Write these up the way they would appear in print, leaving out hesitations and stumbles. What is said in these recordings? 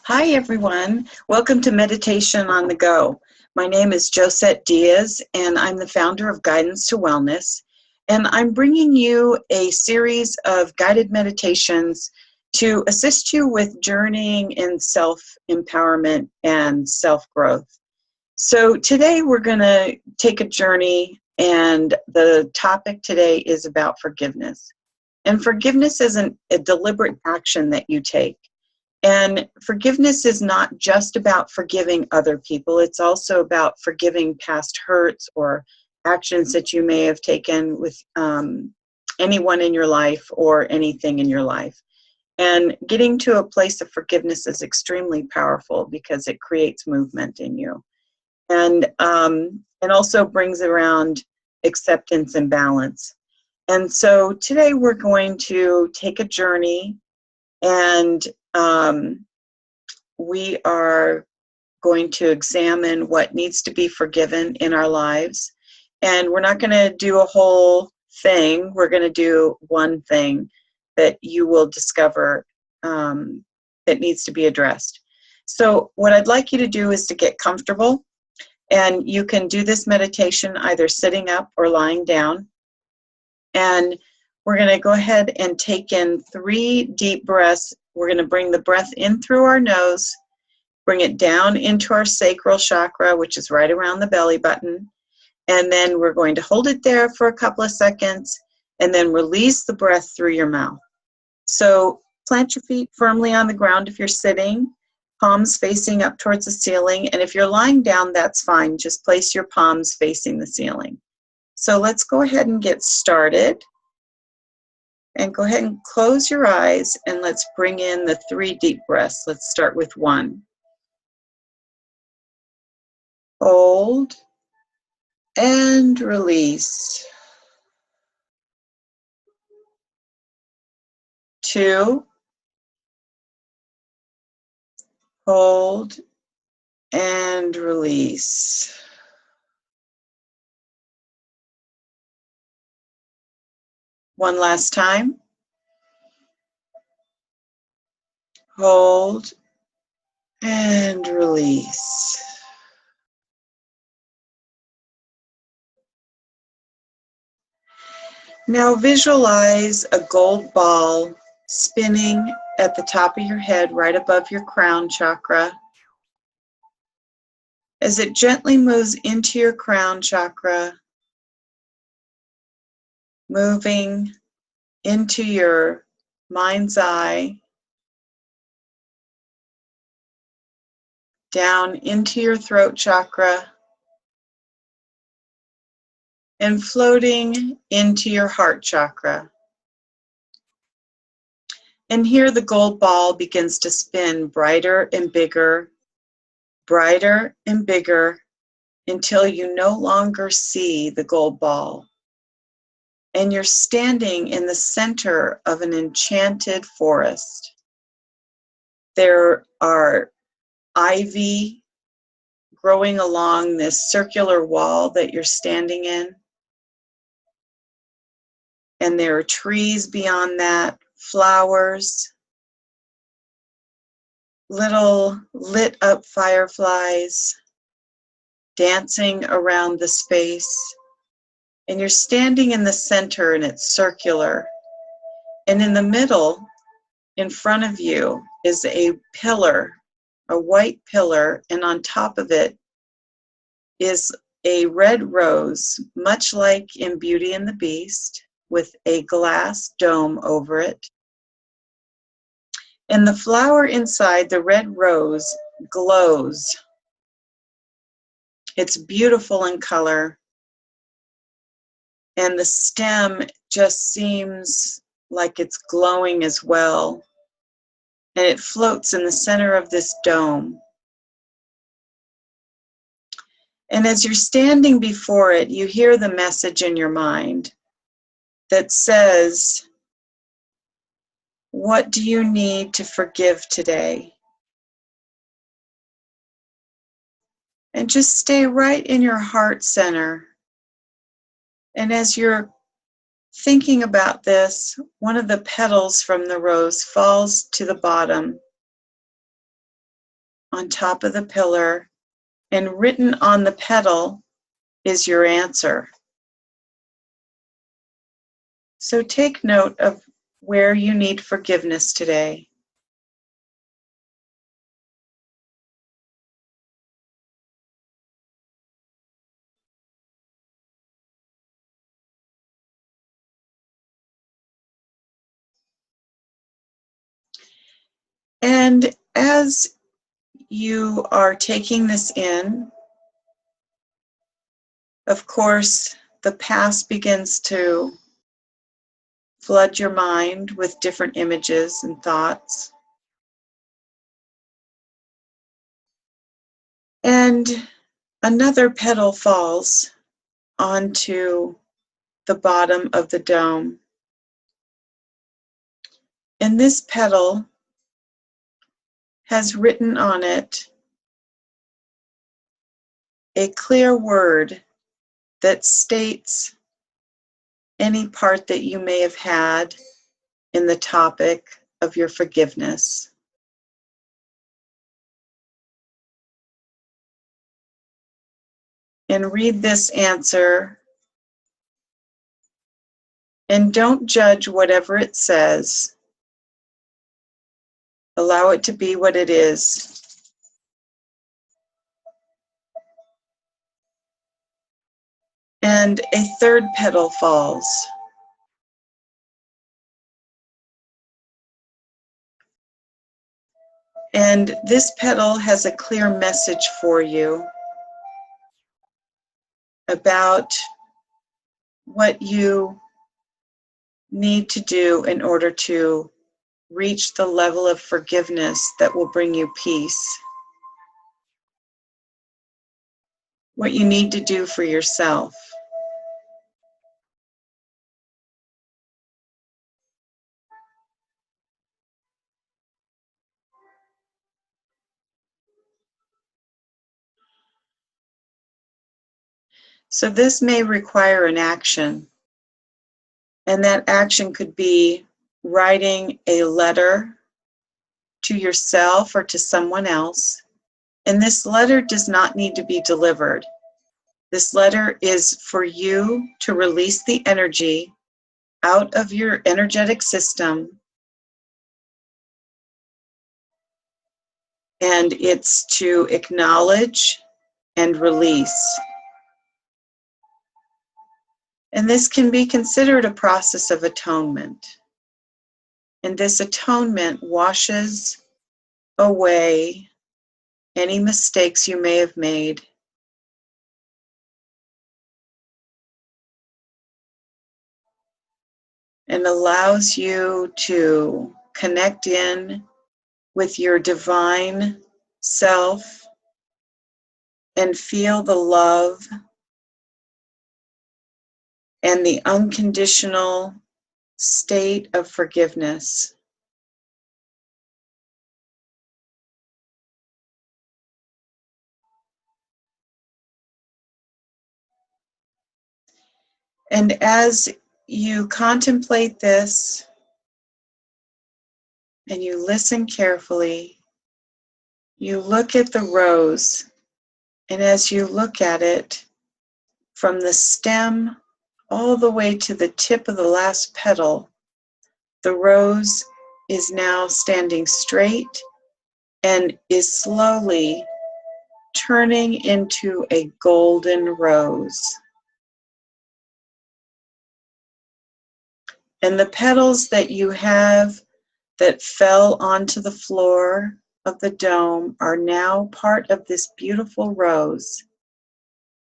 Hi, everyone. Welcome to Meditation on the Go. My name is Josette Diaz, and I'm the founder of Guidance to Wellness. And I'm bringing you a series of guided meditations to assist you with journeying in self-empowerment and self-growth. So today we're going to take a journey, and the topic today is about forgiveness. And forgiveness isn't a deliberate action that you take. And forgiveness is not just about forgiving other people. It's also about forgiving past hurts or actions that you may have taken with anyone in your life or anything in your life. And getting to a place of forgiveness is extremely powerful because it creates movement in you. And it also brings around acceptance and balance. And so today we're going to take a journey, and we are going to examine what needs to be forgiven in our lives. And we're not going to do a whole thing. We're going to do one thing that you will discover that needs to be addressed. So what I'd like you to do is to get comfortable. And you can do this meditation either sitting up or lying down. And we're going to go ahead and take in 3 deep breaths. We're going to bring the breath in through our nose, bring it down into our sacral chakra, which is right around the belly button. And then we're going to hold it there for a couple of seconds and then release the breath through your mouth. So plant your feet firmly on the ground if you're sitting, palms facing up towards the ceiling. And if you're lying down, that's fine. Just place your palms facing the ceiling. So let's go ahead and get started. And go ahead and close your eyes, and let's bring in the 3 deep breaths. Let's start with 1. Hold and release. 2. Hold and release. 1 last time. Hold and release. Now visualize a gold ball spinning at the top of your head, right above your crown chakra. As it gently moves into your crown chakra, moving into your mind's eye, down into your throat chakra, and floating into your heart chakra. And here the gold ball begins to spin brighter and bigger, until you no longer see the gold ball. And you're standing in the center of an enchanted forest. There are ivy growing along this circular wall that you're standing in. And there are trees beyond that, flowers, little lit up fireflies dancing around the space. And you're standing in the center, and it's circular. And in the middle, in front of you, is a pillar, a white pillar, and on top of it is a red rose, much like in Beauty and the Beast, with a glass dome over it. And the flower inside, the red rose, glows. It's beautiful in color. And the stem just seems like it's glowing as well. And it floats in the center of this dome. And as you're standing before it, you hear the message in your mind that says, what do you need to forgive today? And just stay right in your heart center. And as you're thinking about this, one of the petals from the rose falls to the bottom. on top of the pillar, and written on the petal is your answer. So take note of where you need forgiveness today. And as you are taking this in, of course, the past begins to flood your mind with different images and thoughts. And another petal falls onto the bottom of the dome. And this petal has written on it a clear word that states any part that you may have had in the topic of your forgiveness. And read this answer, and don't judge whatever it says. Allow it to be what it is. And a third petal falls. And this petal has a clear message for you about what you need to do in order to reach the level of forgiveness that will bring you peace. What you need to do for yourself. So this may require an action, and that action could be writing a letter to yourself or to someone else. And this letter does not need to be delivered. This letter is for you to release the energy out of your energetic system, and it's to acknowledge and release. And this can be considered a process of atonement. And this atonement washes away any mistakes you may have made. And allows you to connect in with your divine self and feel the love and the unconditional state of forgiveness. And as you contemplate this and you listen carefully, you look at the rose, and as you look at it, from the stem all the way to the tip of the last petal, the rose is now standing straight and is slowly turning into a golden rose. And the petals that you have that fell onto the floor of the dome are now part of this beautiful rose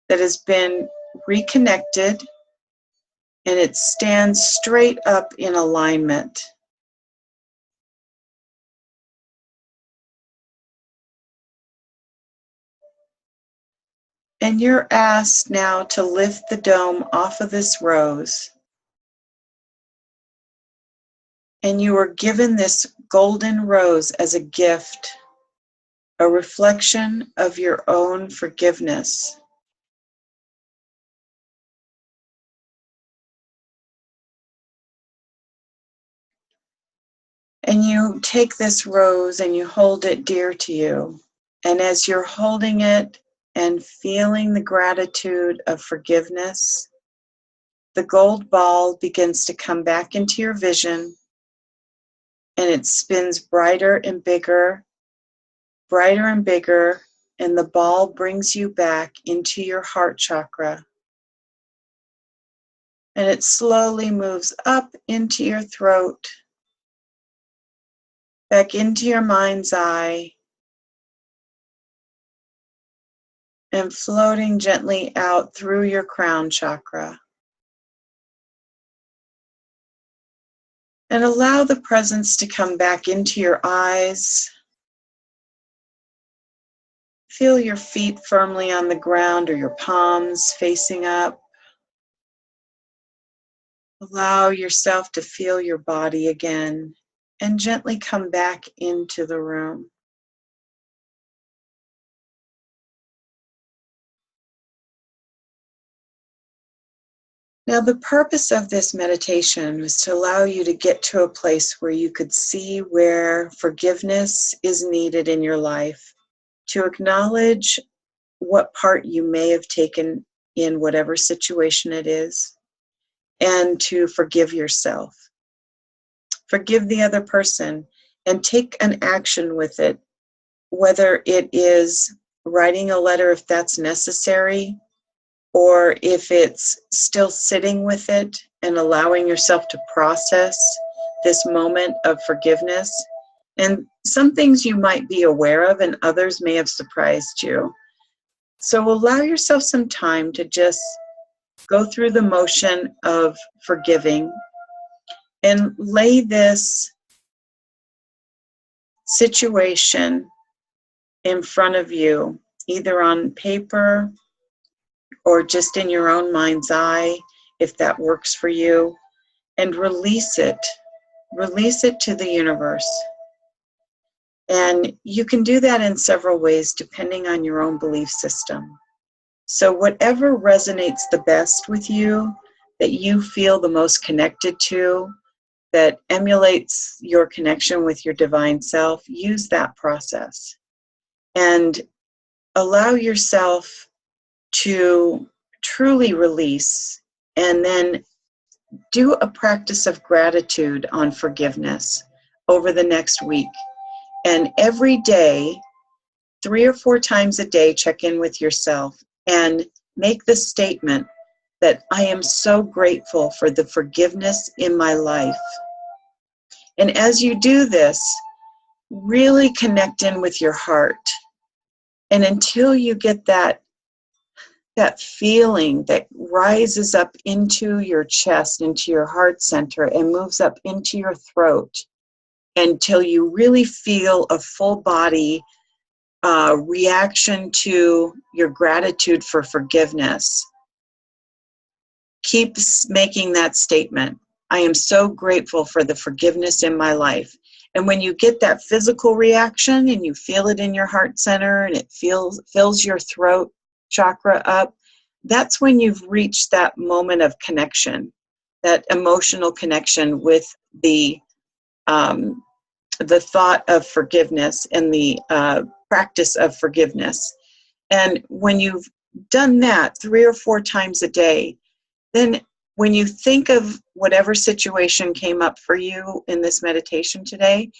that has been reconnected, and it stands straight up in alignment. And you're asked now to lift the dome off of this rose. And you are given this golden rose as a gift, a reflection of your own forgiveness. And you take this rose and you hold it dear to you. And as you're holding it and feeling the gratitude of forgiveness, the gold ball begins to come back into your vision, and it spins brighter and bigger, and the ball brings you back into your heart chakra. And it slowly moves up into your throat, back into your mind's eye, and floating gently out through your crown chakra. And allow the presence to come back into your eyes. Feel your feet firmly on the ground or your palms facing up. Allow yourself to feel your body again and gently come back into the room. Now, the purpose of this meditation was to allow you to get to a place where you could see where forgiveness is needed in your life, to acknowledge what part you may have taken in whatever situation it is, and to forgive yourself. Forgive the other person and take an action with it, whether it is writing a letter if that's necessary, or if it's still sitting with it and allowing yourself to process this moment of forgiveness. And some things you might be aware of and others may have surprised you. So allow yourself some time to just go through the motion of forgiving and lay this situation in front of you, either on paper or just in your own mind's eye, if that works for you, and release it. Release it to the universe. And you can do that in several ways depending on your own belief system. So whatever resonates the best with you, that you feel the most connected to, that emulates your connection with your divine self, use that process. And allow yourself to truly release, and then do a practice of gratitude on forgiveness over the next week. And every day, 3 or 4 times a day, check in with yourself and make the statement that I am so grateful for the forgiveness in my life. And as you do this, really connect in with your heart. And until you get that feeling that rises up into your chest, into your heart center, and moves up into your throat, until you really feel a full body reaction to your gratitude for forgiveness, keep making that statement. I am so grateful for the forgiveness in my life. And when you get that physical reaction and you feel it in your heart center and it fills your throat chakra up, that's when you've reached that moment of connection, that emotional connection with the thought of forgiveness and the practice of forgiveness. And when you've done that 3 or 4 times a day, then when you think of whatever situation came up for you in this meditation today,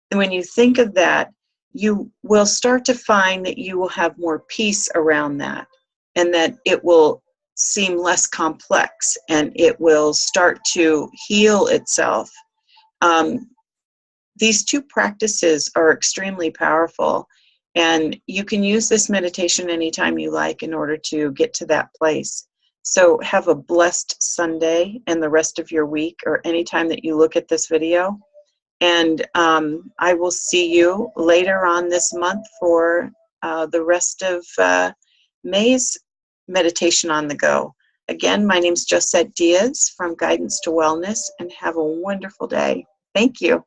and when you think of that, you will start to find that you will have more peace around that, and that it will seem less complex, and it will start to heal itself. These 2 practices are extremely powerful, and you can use this meditation anytime you like in order to get to that place. So have a blessed Sunday and the rest of your week, or anytime that you look at this video. And I will see you later on this month for the rest of May's meditation on the go. Again, my name is Josette Diaz from Guidance to Wellness, and have a wonderful day. Thank you.